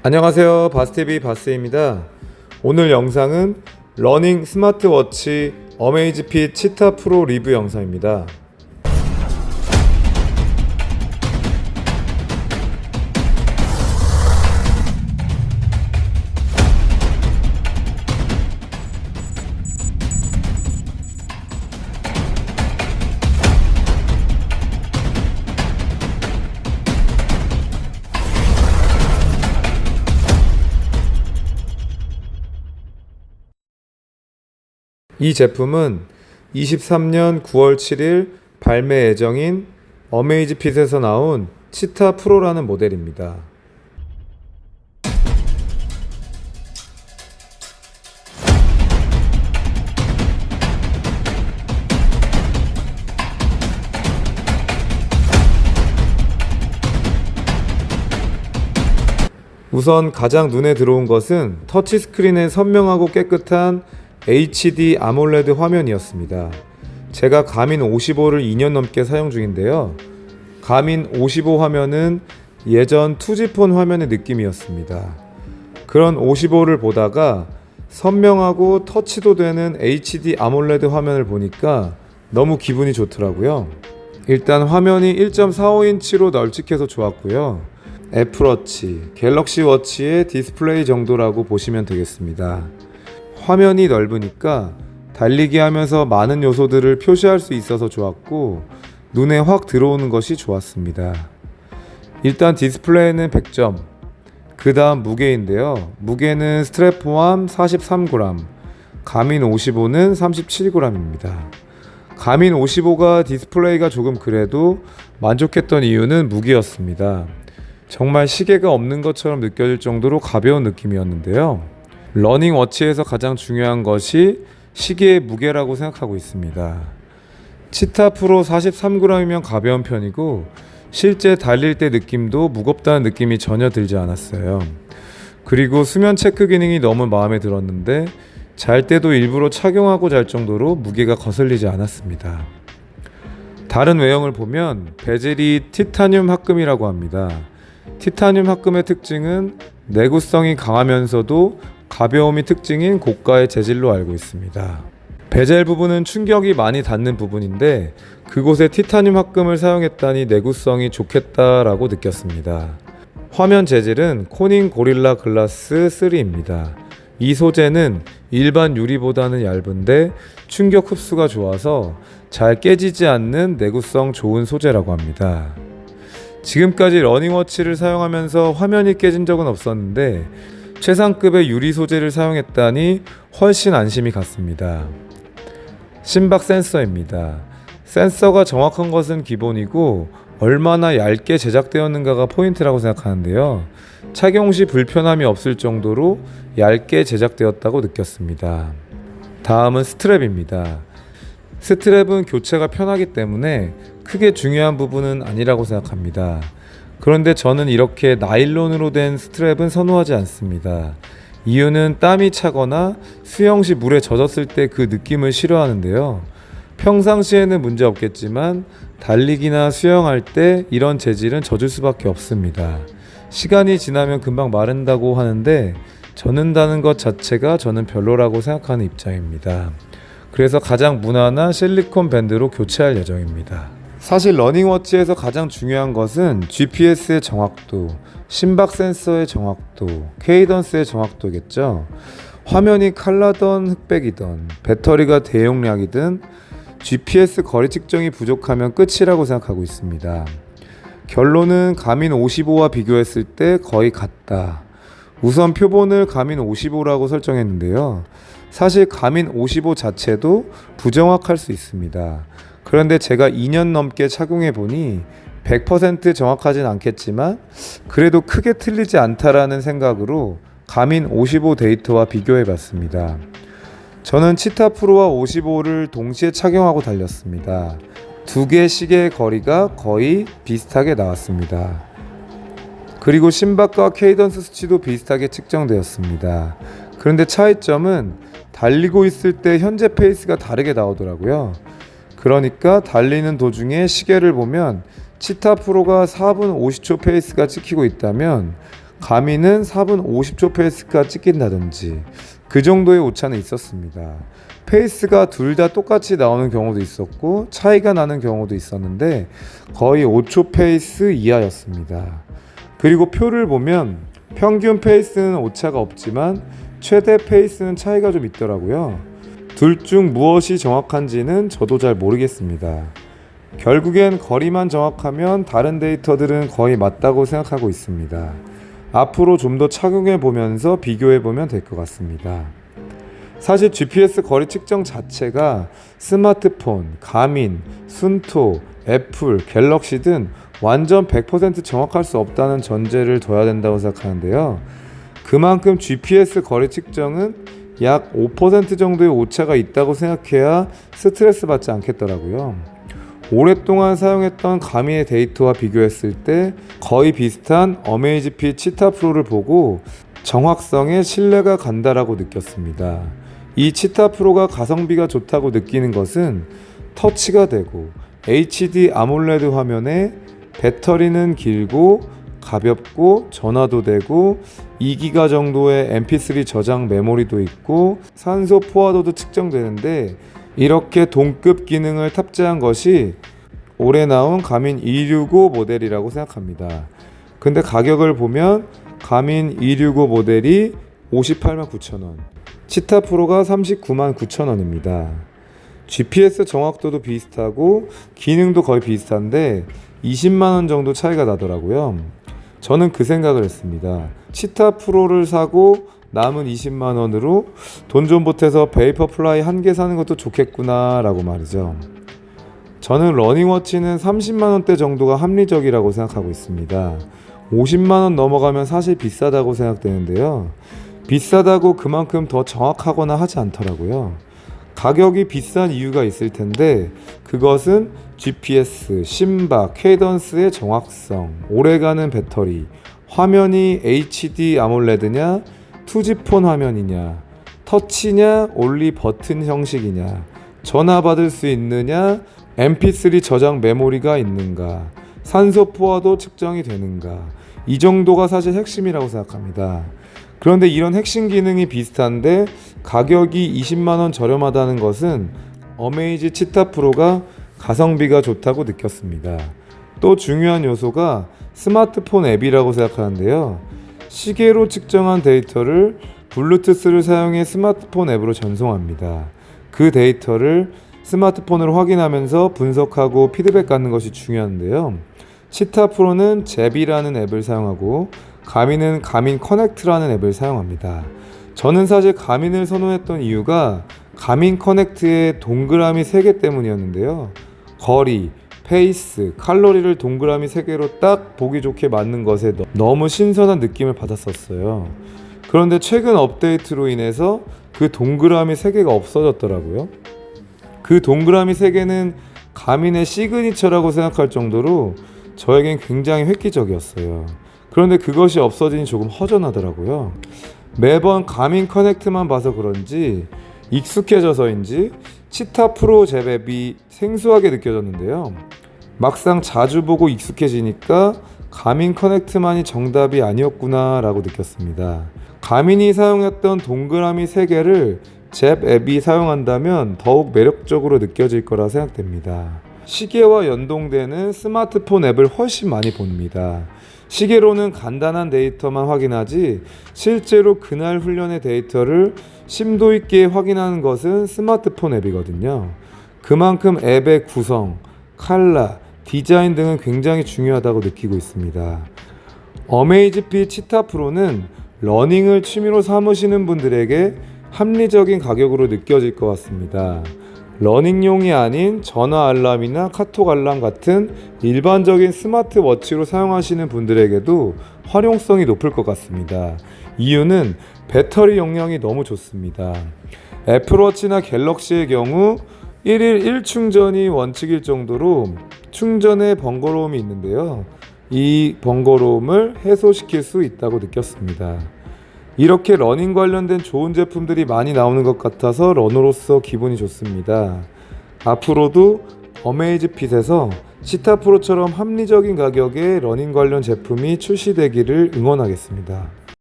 안녕하세요, 바스TV 바스입니다. 오늘 영상은 러닝 스마트워치 어메이즈핏 치타 프로 리뷰 영상입니다. 이 제품은 23년 9월 7일 발매 예정인 어메이즈핏에서 나온 치타 프로라는 모델입니다. 우선 가장 눈에 들어온 것은 터치스크린의 선명하고 깨끗한 HD 아몰레드 화면이었습니다. 제가 가민 55를 2년 넘게 사용 중인데요. 가민 55 화면은 예전 투지폰 화면의 느낌이었습니다. 그런 55를 보다가 선명하고 터치도 되는 HD 아몰레드 화면을 보니까 너무 기분이 좋더라고요. 일단 화면이 1.45인치로 널찍해서 좋았고요. 애플워치, 갤럭시워치의 디스플레이 정도라고 보시면 되겠습니다. 화면이 넓으니까 달리기 하면서 많은 요소들을 표시할 수 있어서 좋았고 눈에 확 들어오는 것이 좋았습니다. 일단 디스플레이는 100점, 그 다음 무게인데요. 무게는 스트랩 포함 43g, 가민 55는 37g입니다. 가민 55가 디스플레이가 조금 그래도 만족했던 이유는 무게였습니다. 정말 시계가 없는 것처럼 느껴질 정도로 가벼운 느낌이었는데요. 러닝워치에서 가장 중요한 것이 시계의 무게라고 생각하고 있습니다. 치타 프로 43g이면 가벼운 편이고 실제 달릴 때 느낌도 무겁다는 느낌이 전혀 들지 않았어요. 그리고 수면 체크 기능이 너무 마음에 들었는데 잘 때도 일부러 착용하고 잘 정도로 무게가 거슬리지 않았습니다. 다른 외형을 보면 베젤이 티타늄 합금이라고 합니다. 티타늄 합금의 특징은 내구성이 강하면서도 가벼움이 특징인 고가의 재질로 알고 있습니다. 베젤 부분은 충격이 많이 닿는 부분인데 그곳에 티타늄 합금을 사용했다니 내구성이 좋겠다라고 느꼈습니다. 화면 재질은 코닝 고릴라 글라스 3입니다. 이 소재는 일반 유리보다는 얇은데 충격 흡수가 좋아서 잘 깨지지 않는 내구성 좋은 소재라고 합니다. 지금까지 러닝워치를 사용하면서 화면이 깨진 적은 없었는데 최상급의 유리 소재를 사용했다니 훨씬 안심이 갔습니다. 심박 센서입니다. 센서가 정확한 것은 기본이고 얼마나 얇게 제작되었는가가 포인트라고 생각하는데요. 착용 시 불편함이 없을 정도로 얇게 제작되었다고 느꼈습니다. 다음은 스트랩입니다. 스트랩은 교체가 편하기 때문에 크게 중요한 부분은 아니라고 생각합니다. 그런데 저는 이렇게 나일론으로 된 스트랩은 선호하지 않습니다. 이유는 땀이 차거나 수영 시 물에 젖었을 때 그 느낌을 싫어하는데요. 평상시에는 문제 없겠지만 달리기나 수영할 때 이런 재질은 젖을 수밖에 없습니다. 시간이 지나면 금방 마른다고 하는데 젖는다는 것 자체가 저는 별로라고 생각하는 입장입니다. 그래서 가장 무난한 실리콘 밴드로 교체할 예정입니다. 사실 러닝워치에서 가장 중요한 것은 GPS의 정확도, 심박 센서의 정확도, 케이던스의 정확도겠죠. 화면이 칼라던 흑백이던 배터리가 대용량이든 GPS 거리 측정이 부족하면 끝이라고 생각하고 있습니다. 결론은 가민 55와 비교했을 때 거의 같다. 우선 표본을 가민 55라고 설정했는데요. 사실 가민 55 자체도 부정확할 수 있습니다. 그런데 제가 2년 넘게 착용해 보니 100% 정확하진 않겠지만 그래도 크게 틀리지 않다라는 생각으로 가민 55 데이터와 비교해 봤습니다. 저는 치타 프로와 55를 동시에 착용하고 달렸습니다. 두 개 시계의 거리가 거의 비슷하게 나왔습니다. 그리고 심박과 케이던스 수치도 비슷하게 측정되었습니다. 그런데 차이점은 달리고 있을 때 현재 페이스가 다르게 나오더라고요. 그러니까 달리는 도중에 시계를 보면 치타 프로가 4분 50초 페이스가 찍히고 있다면 가미는 4분 50초 페이스가 찍힌다든지 그 정도의 오차는 있었습니다. 페이스가 둘 다 똑같이 나오는 경우도 있었고 차이가 나는 경우도 있었는데 거의 5초 페이스 이하였습니다. 그리고 표를 보면 평균 페이스는 오차가 없지만 최대 페이스는 차이가 좀 있더라고요. 둘 중 무엇이 정확한지는 저도 잘 모르겠습니다. 결국엔 거리만 정확하면 다른 데이터들은 거의 맞다고 생각하고 있습니다. 앞으로 좀 더 착용해 보면서 비교해 보면 될 것 같습니다. 사실 GPS 거리 측정 자체가 스마트폰, 가민, 순토, 애플, 갤럭시 등 완전 100% 정확할 수 없다는 전제를 둬야 된다고 생각하는데요. 그만큼 GPS 거리 측정은 약 5% 정도의 오차가 있다고 생각해야 스트레스 받지 않겠더라고요. 오랫동안 사용했던 가미의 데이터와 비교했을 때 거의 비슷한 어메이지핏 치타 프로를 보고 정확성에 신뢰가 간다라고 느꼈습니다. 이 치타 프로가 가성비가 좋다고 느끼는 것은 터치가 되고 HD 아몰레드 화면에 배터리는 길고 가볍고 전화도 되고 2기가 정도의 mp3 저장 메모리도 있고 산소 포화도도 측정되는데 이렇게 동급 기능을 탑재한 것이 올해 나온 가민 265 모델이라고 생각합니다. 근데 가격을 보면 가민 265 모델이 58만 9천원, 치타 프로가 39만 9천원입니다. GPS 정확도도 비슷하고 기능도 거의 비슷한데 20만원 정도 차이가 나더라고요. 저는 그 생각을 했습니다. 치타 프로를 사고 남은 20만원으로 돈 좀 보태서 베이퍼 플라이 한 개 사는 것도 좋겠구나 라고 말이죠. 저는 러닝워치는 30만원대 정도가 합리적이라고 생각하고 있습니다. 50만원 넘어가면 사실 비싸다고 생각되는데요. 비싸다고 그만큼 더 정확하거나 하지 않더라고요. 가격이 비싼 이유가 있을 텐데 그것은 GPS, 심박, 케이던스의 정확성, 오래가는 배터리, 화면이 HD 아몰레드냐, 투지폰 화면이냐, 터치냐, 올리 버튼 형식이냐, 전화 받을 수 있느냐, mp3 저장 메모리가 있는가, 산소 포화도 측정이 되는가, 이 정도가 사실 핵심이라고 생각합니다. 그런데 이런 핵심 기능이 비슷한데 가격이 20만원 저렴하다는 것은 어메이지 치타 프로가 가성비가 좋다고 느꼈습니다. 또 중요한 요소가 스마트폰 앱이라고 생각하는데요. 시계로 측정한 데이터를 블루투스를 사용해 스마트폰 앱으로 전송합니다. 그 데이터를 스마트폰으로 확인하면서 분석하고 피드백 갖는 것이 중요한데요. 치타 프로는 잽이라는 앱을 사용하고 가민은 가민 커넥트라는 앱을 사용합니다. 저는 사실 가민을 선호했던 이유가 가민 커넥트의 동그라미 3개 때문이었는데요. 거리, 페이스, 칼로리를 동그라미 3개로 딱 보기 좋게 맞는 것에 너무 신선한 느낌을 받았었어요. 그런데 최근 업데이트로 인해서 그 동그라미 3개가 없어졌더라고요. 그 동그라미 3개는 가민의 시그니처라고 생각할 정도로 저에겐 굉장히 획기적이었어요. 그런데 그것이 없어지니 조금 허전하더라고요. 매번 가민 커넥트만 봐서 그런지 익숙해져서인지 치타 프로 잽 앱이 생소하게 느껴졌는데요. 막상 자주 보고 익숙해지니까 가민 커넥트만이 정답이 아니었구나 라고 느꼈습니다. 가민이 사용했던 동그라미 3개를 잽 앱이 사용한다면 더욱 매력적으로 느껴질 거라 생각됩니다. 시계와 연동되는 스마트폰 앱을 훨씬 많이 봅니다. 시계로는 간단한 데이터만 확인하지 실제로 그날 훈련의 데이터를 심도 있게 확인하는 것은 스마트폰 앱이거든요. 그만큼 앱의 구성, 컬러, 디자인 등은 굉장히 중요하다고 느끼고 있습니다. 어메이지핏 치타 프로는 러닝을 취미로 삼으시는 분들에게 합리적인 가격으로 느껴질 것 같습니다. 러닝용이 아닌 전화 알람이나 카톡 알람 같은 일반적인 스마트워치로 사용하시는 분들에게도 활용성이 높을 것 같습니다. 이유는 배터리 용량이 너무 좋습니다. 애플워치나 갤럭시의 경우 1일 1충전이 원칙일 정도로 충전에 번거로움이 있는데요. 이 번거로움을 해소시킬 수 있다고 느꼈습니다. 이렇게 러닝 관련된 좋은 제품들이 많이 나오는 것 같아서 러너로서 기분이 좋습니다. 앞으로도 어메이지핏에서 시타프로처럼 합리적인 가격의 러닝 관련 제품이 출시되기를 응원하겠습니다.